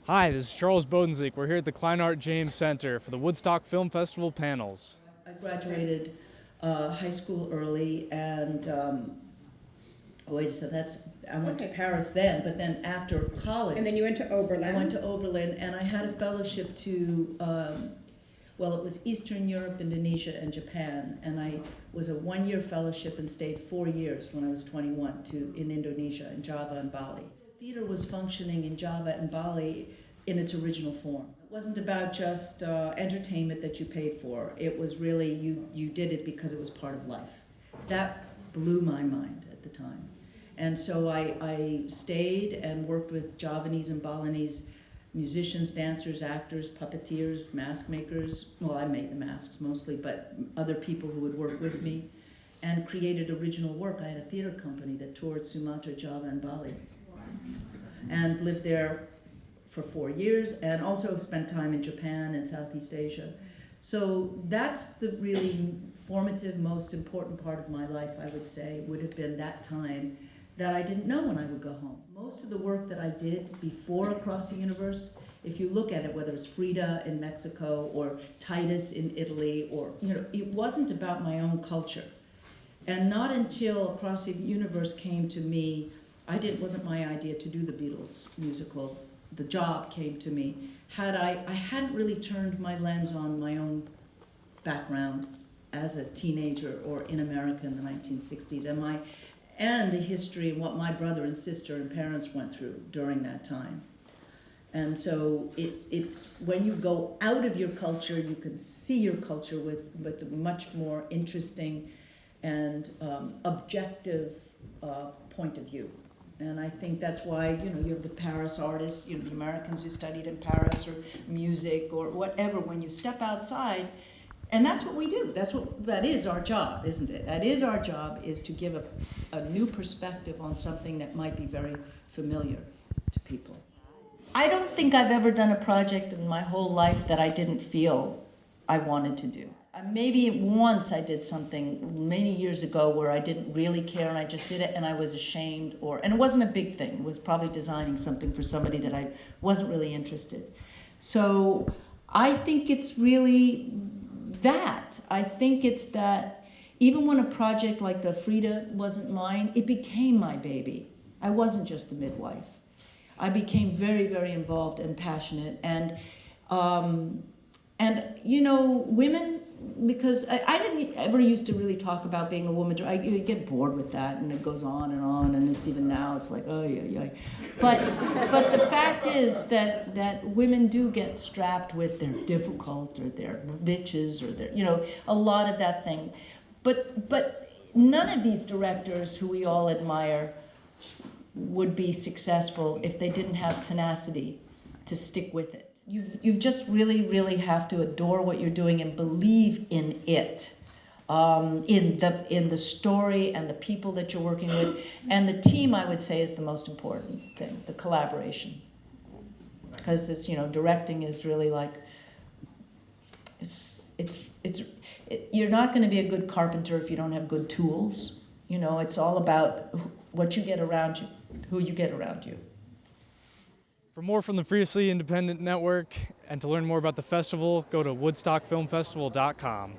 Hi, this is Charles Bodensleek. We're here at the Kleinart James Center for the Woodstock Film Festival panels. I graduated high school early, and I went to Paris then, but then after college. And then you went to Oberlin. I went to Oberlin, and I had a fellowship to, it was Eastern Europe, Indonesia, and Japan, and I was a one-year fellowship and stayed 4 years when I was 21 in Indonesia, in Java and Bali. Theater was functioning in Java and Bali in its original form. It wasn't about just entertainment that you paid for. It was really, you did it because it was part of life. That blew my mind at the time. And so I stayed and worked with Javanese and Balinese musicians, dancers, actors, puppeteers, mask makers. Well, I made the masks mostly, but other people who would work with me, and created original work. I had a theater company that toured Sumatra, Java, and Bali, and lived there for 4 years, and also spent time in Japan and Southeast Asia. So that's the really formative, most important part of my life, I would say, would have been that time that I didn't know when I would go home. Most of the work that I did before Across the Universe, if you look at it, whether it's Frida in Mexico or Titus in Italy, or, it wasn't about my own culture. And not until Across the Universe came to me, wasn't my idea to do the Beatles musical. The job came to me. I hadn't really turned my lens on my own background as a teenager or in America in the 1960s, and the history and what my brother and sister and parents went through during that time. And so it's when you go out of your culture, you can see your culture with a much more interesting and objective point of view. And I think that's why, you have the Paris artists, the Americans who studied in Paris, or music or whatever. When you step outside, and that's what we do. That is our job, isn't it? That is our job, is to give a new perspective on something that might be very familiar to people. I don't think I've ever done a project in my whole life that I didn't feel I wanted to do. Maybe once I did something many years ago where I didn't really care and I just did it and I was ashamed, and it wasn't a big thing. It was probably designing something for somebody that I wasn't really interested. So I think it's really that. I think it's that even when a project like the Frida wasn't mine, it became my baby. I wasn't just the midwife. I became very, very involved and passionate, and women, because I didn't ever used to really talk about being a woman. You get bored with that, and it goes on, and it's even now, it's like, oh, yeah. But the fact is that women do get strapped with they're difficult, or they're bitches, or they're, a lot of that thing. But none of these directors who we all admire would be successful if they didn't have tenacity to stick with it. You've just really, really have to adore what you're doing and believe in it, in the story and the people that you're working with, and the team. I would say is the most important thing, the collaboration, because it's directing is really like you're not going to be a good carpenter if you don't have good tools. It's all about what you get around you, who you get around you. For more from the Fiercely Independent Network and to learn more about the festival, go to woodstockfilmfestival.com.